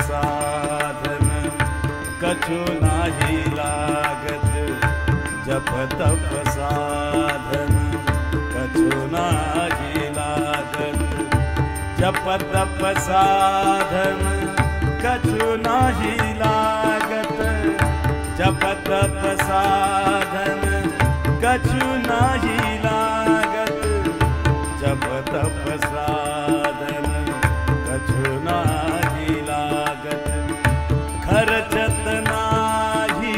साधन कछु नाही लागत, जप तप साधन कछु नाही लागत, जप तप साधन कछु नाही लागत, जप तप साधन कछु नाही लागत, जप तप साधन कछु नाही लागत, खर्चत नाही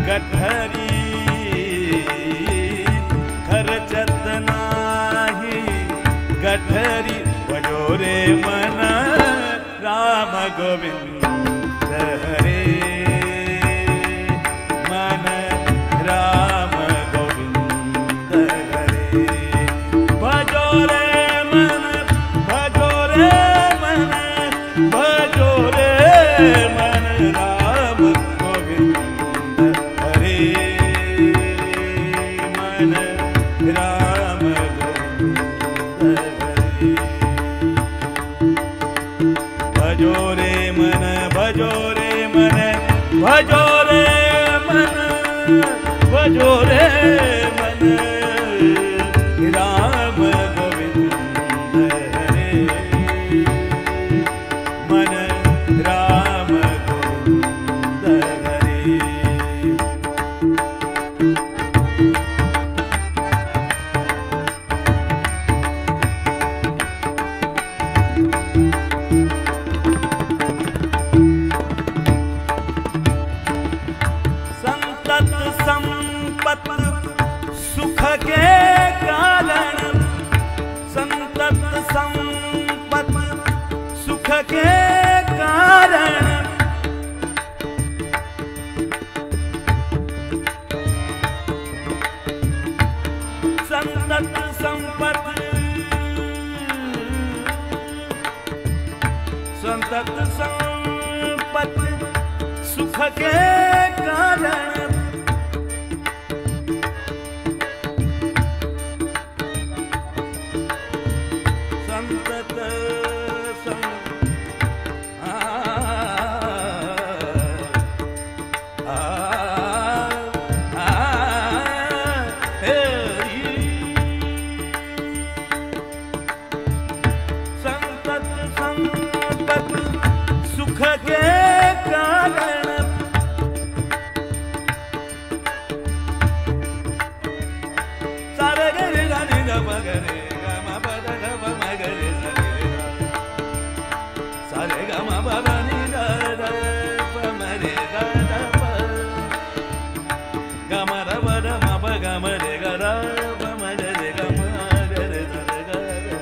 गठरी, खर्चत नाही गठरी, भजो रे मन राम गोविंद हरे, मन राम गोविंद हरे, भजो रे मन, भजो रे मन, भजो रे मन राम गोविंद हरे, मन राम गोविंद हरे, भजो रे मन, भजो रे मन, भजो रे मन, भजो रे मन राम गोविंद हरे, मन राम गोविंद हरे। संतत संपत सुख के कारण, संतत संपत सुख के कारण, संतत संपत, संतत संपत सुख के कारण, संतत संतत संपत सुख के कारण, सारे गरे गाने गम गरे गम पद गम मगरे सारे गम पद नि द प मरे द प गम र प द म प गम रे ग र प म रे गम रे रे द ग रे।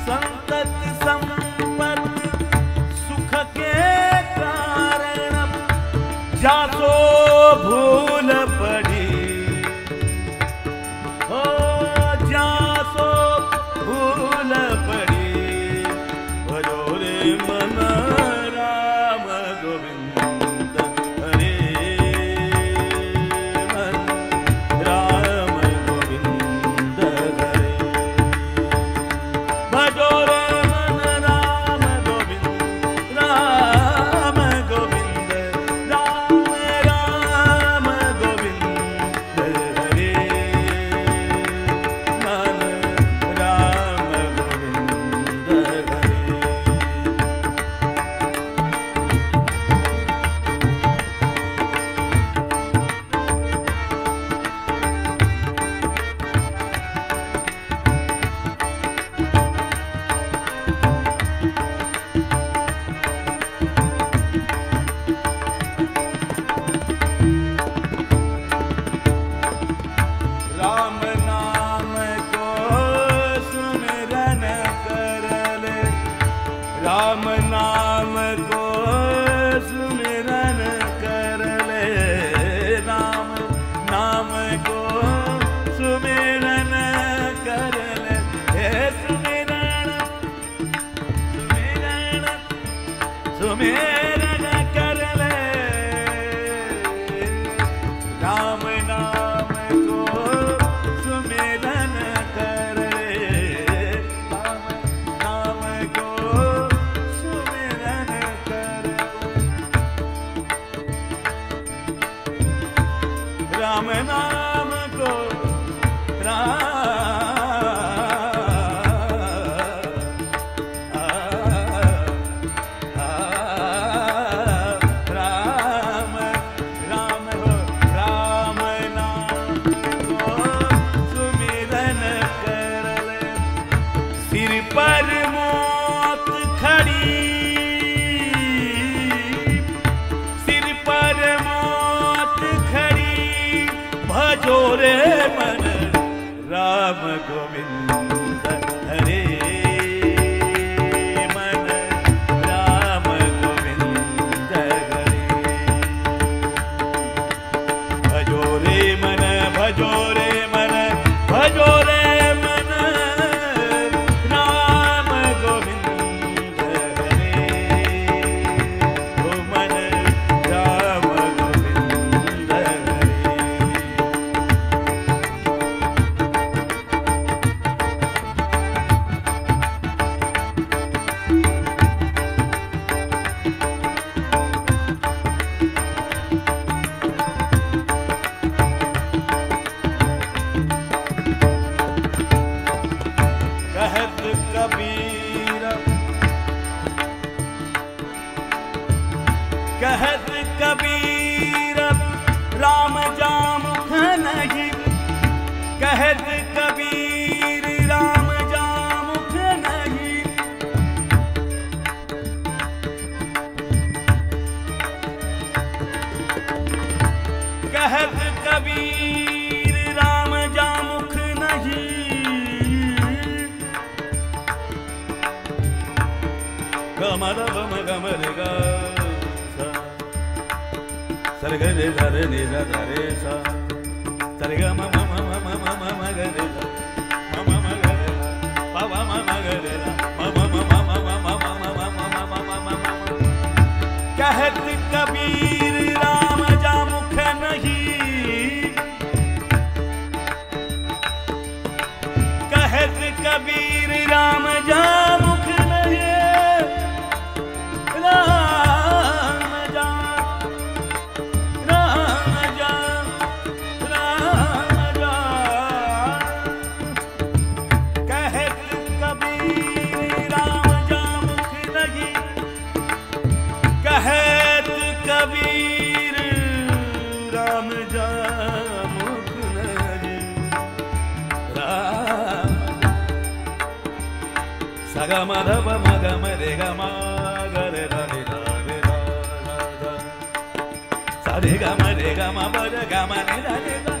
संतत संपत सुख के कारण, जासो भूल पड़ी, हो जासो भूल पड़ी, भजो रे मन राम गोविंद हरे, मन राम गोविंद हरे, भजो रे मन राम गोविंद, राम गोविंद, राम राम गोविंद हरे, मन राम गोविंद हरे। राम नाम को सुमिरन कर ले, राम नाम को सुमिरन कर ले, राम नाम को सुमिरन कर ले, हे सुमिरन सुमिरन सुमिरन कर ले, राम नाम को सुमिरन कर ले, राम नाम को कहत कबीर राम जामुख नहीं, कहत कबीर राम जामुख नहीं। कहत कबीर राम जामुख नहीं, गमर बम गमर गा सरग रे धर नि धरे सा सरग म म म म म म म ग रे म म म ग रे प व म म ग रे म म म म म म म म म म। कहत कबीर राम जामुख नहीं, कहत कबीर राम जामुख नहीं, कबीर राम जामुख नहीं। राम सग मधव मग मरे ग मरे रे रे रे सा रे ग मरे ग म रे ग म रे रे।